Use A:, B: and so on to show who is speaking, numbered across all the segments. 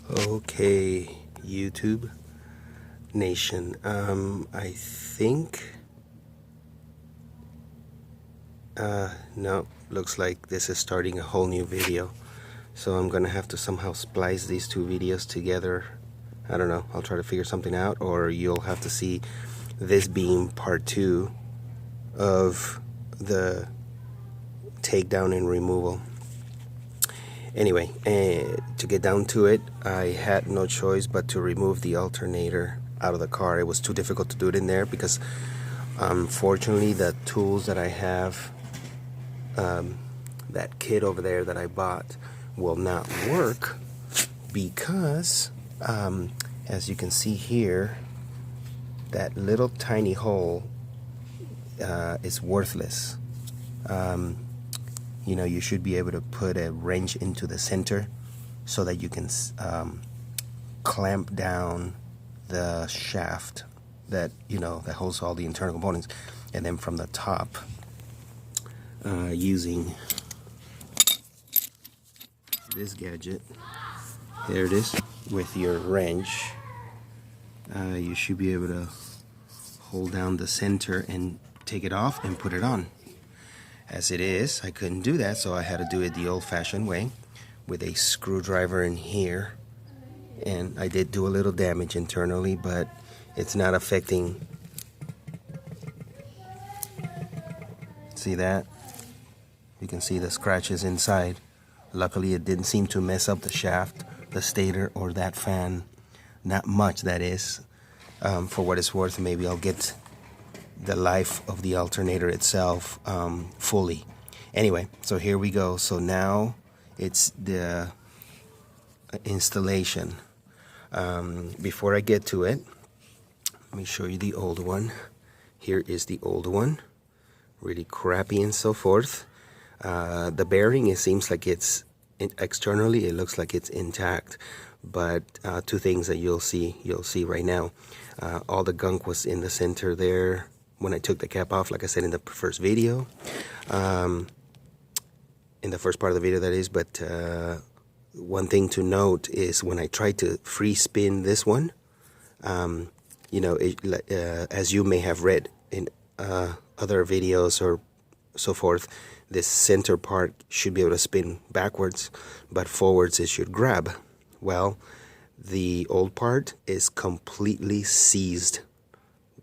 A: Okay, YouTube Nation. I think no, looks like this is starting a whole new video. So I'm gonna have to somehow splice these two videos together. I don't know, I'll try to figure something out, or you'll have to see this being part 2 of the takedown and removal. Anyway, to get down to it, I had no choice but to remove the alternator out of the car. It was too difficult to do it in there because unfortunately the tools that I have, that kit over there that I bought, will not work because as you can see here, that little tiny hole is worthless. You know, you should be able to put a wrench into the center so that you can clamp down the shaft that, you know, that holds all the internal components, and then from the top, using this gadget, there it is, with your wrench, you should be able to hold down the center and take it off and put it on. As it is, I couldn't do that, so I had to do it the old-fashioned way with a screwdriver in here. And I did do a little damage internally, but it's not affecting. See that? You can see the scratches inside. Luckily, it didn't seem to mess up the shaft, the stator, or that fan. Not much, that is. For what it's worth, maybe I'll get the life of the alternator itself fully. Anyway, so here we go. So now it's the installation. Before I get to it, let me show you the old one. Here is the old one, really crappy and so forth. The bearing, it seems like it's externally, it looks like it's intact, but two things that you'll see right now. All the gunk was in the center there when I took the cap off, like I said in the first video, in the first part of the video, that is. But one thing to note is when I tried to free spin this one, you know, as you may have read in other videos or so forth, this center part should be able to spin backwards, but forwards it should grab. Well, the old part is completely seized.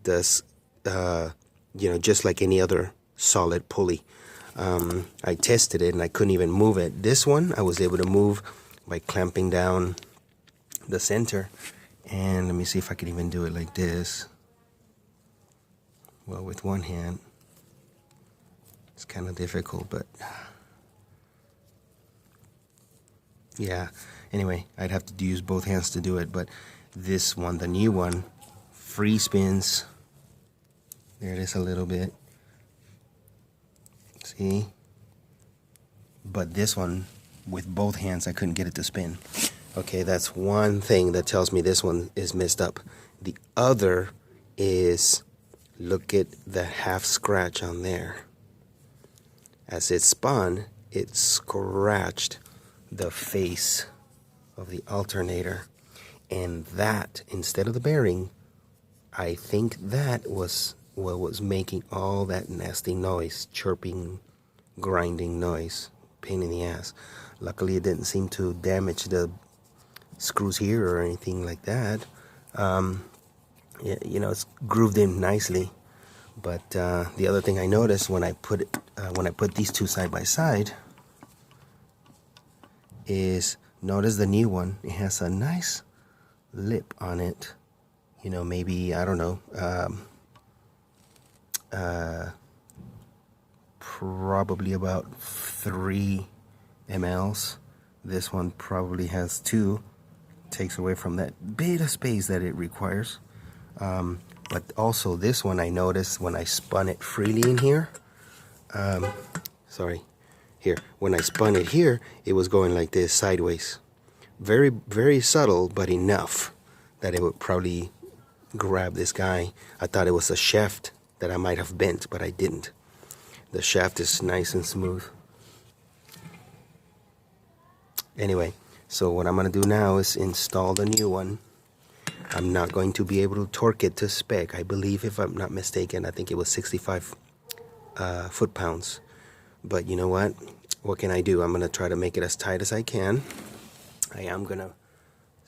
A: This you know, just like any other solid pulley. I tested it and I couldn't even move it. This one I was able to move by clamping down the center. And let me see if I can even do it like this. Well, with one hand it's kind of difficult, but yeah. Anyway, I'd have to use both hands to do it. But this one, the new one, free spins. There it is a little bit. See? But this one, with both hands, I couldn't get it to spin. Okay, that's one thing that tells me this one is messed up. The other is, look at the half scratch on there. As it spun, it scratched the face of the alternator. And that, instead of the bearing, I think that was what was making all that nasty noise, chirping, grinding noise, pain in the ass. Luckily, it didn't seem to damage the screws here or anything like that. Yeah, you know, it's grooved in nicely. But the other thing I noticed when I put these two side by side is, notice the new one. It has a nice lip on it. You know, maybe, I don't know, probably about 3 mLs. This one probably has 2. Takes away from that bit of space that it requires. But also this one, I noticed when I spun it freely in here, when I spun it here, it was going like this, sideways. Very, very subtle, but enough that it would probably grab this guy. I thought it was a shaft that I might have bent, but I didn't. The shaft is nice and smooth. Anyway, So what I'm going to do now is install the new one. I'm not going to be able to torque it to spec. I believe, if I'm not mistaken, I think it was 65 foot-pounds. But you know what? What can I do? I'm going to try to make it as tight as I can. I am going to,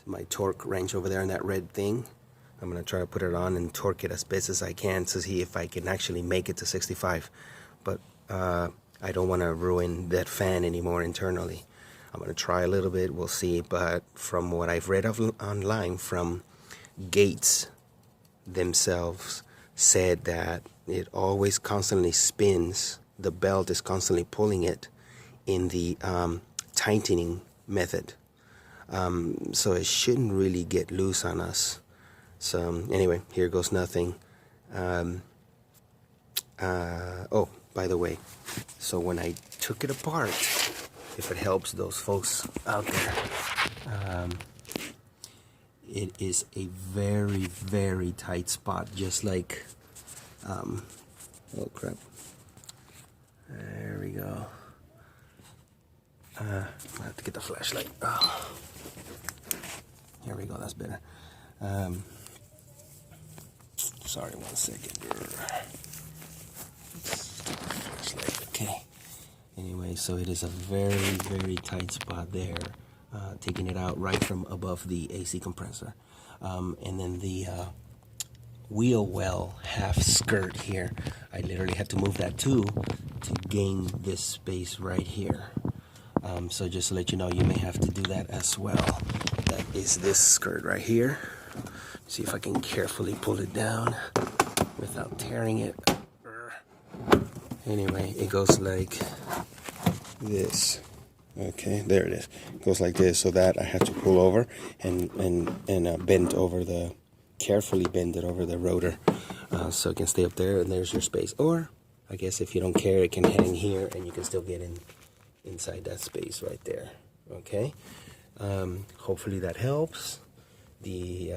A: my torque wrench over there in that red thing, I'm going to try to put it on and torque it as best as I can to see if I can actually make it to 65. But I don't want to ruin that fan anymore internally. I'm going to try a little bit, we'll see. But from what I've read online from Gates themselves, said that it always constantly spins, the belt is constantly pulling it in the tightening method, so it shouldn't really get loose on us. So anyway, here goes nothing. Oh, by the way, so when I took it apart, if it helps those folks out there, it is a very, very tight spot, just like, oh crap, there we go. I have to get the flashlight. Oh. Here we go, that's better. Sorry, 1 second. Flashlight, okay. Anyway, so it is a very, very tight spot there. Taking it out right from above the AC compressor. And then the wheel well half skirt here, I literally had to move that too to gain this space right here. So just to let you know, you may have to do that as well. That is this skirt right here. See if I can carefully pull it down without tearing it. Anyway, it goes like this. Okay, there it is. It goes like this, so that I have to pull over and bend over the, carefully bend it over the rotor, so it can stay up there, and there's your space. Or I guess if you don't care, it can hang here and you can still get inside that space right there. Okay, hopefully that helps. The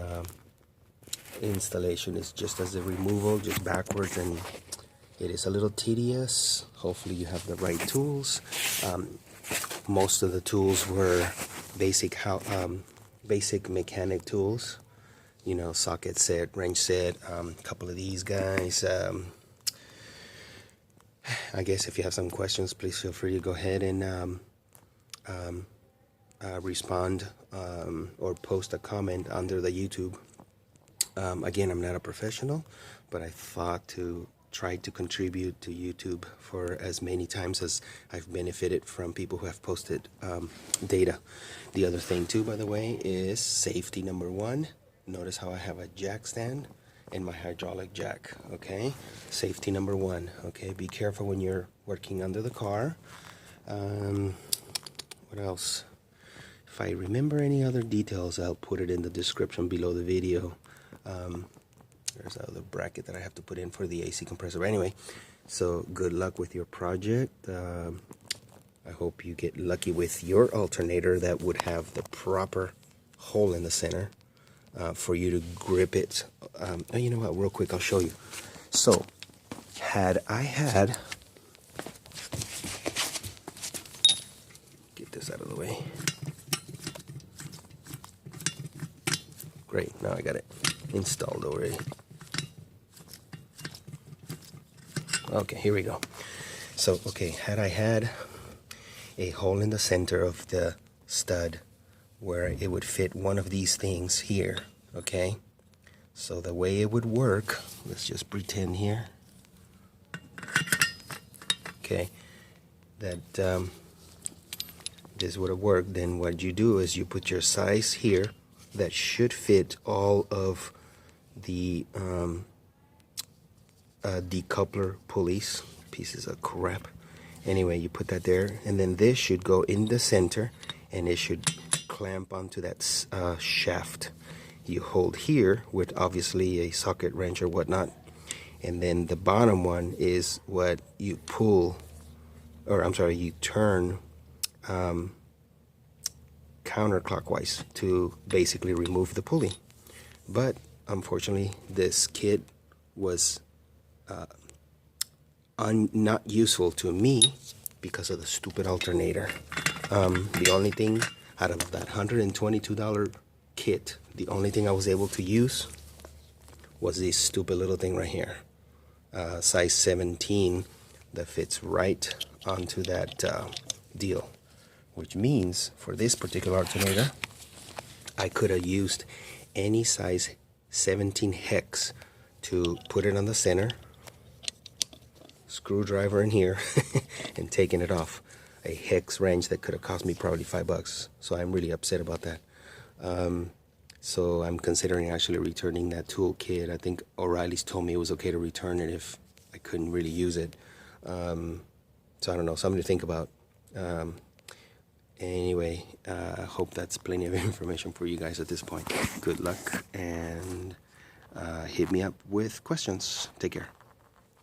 A: installation is just as the removal, just backwards, and it is a little tedious. Hopefully you have the right tools. Most of the tools were basic mechanic tools, you know, socket set, wrench set, a couple of these guys. I guess if you have some questions, please feel free to go ahead and respond or post a comment under the YouTube. Again, I'm not a professional, but I thought to try to contribute to YouTube for as many times as I've benefited from people who have posted data. The other thing too, by the way, is safety number one. Notice how I have a jack stand and my hydraulic jack. Okay, safety number one. Okay, be careful when you're working under the car. What else? If I remember any other details, I'll put it in the description below the video. There's another bracket that I have to put in for the AC compressor. Anyway, so good luck with your project. I hope you get lucky with your alternator that would have the proper hole in the center for you to grip it. Oh, you know what, real quick, I'll show you. So, get this out of the way. Great, now I got it installed already. Okay, here we go. So, okay, had I had a hole in the center of the stud where it would fit one of these things here, okay? So the way it would work, let's just pretend here, okay, that this would have worked. Then what you do is you put your size here that should fit all of the decoupler pulleys, pieces of crap. Anyway, you put that there, and then this should go in the center, and it should clamp onto that shaft. You hold here with obviously a socket wrench or whatnot, and then the bottom one is what you pull, or I'm sorry, you turn counterclockwise to basically remove the pulley. But unfortunately, this kit was not useful to me because of the stupid alternator. The only thing Out of that $122 kit, the only thing I was able to use was this stupid little thing right here, size 17, that fits right onto that deal, which means for this particular alternator I could have used any size 17 hex to put it on the center, screwdriver in here, and taking it off. A hex wrench that could have cost me probably $5, so I'm really upset about that. So I'm considering actually returning that tool kit. I think O'Reilly's told me it was okay to return it if I couldn't really use it. So I don't know, something to think about. Anyway, I hope that's plenty of information for you guys at this point. Good luck, and hit me up with questions. Take care.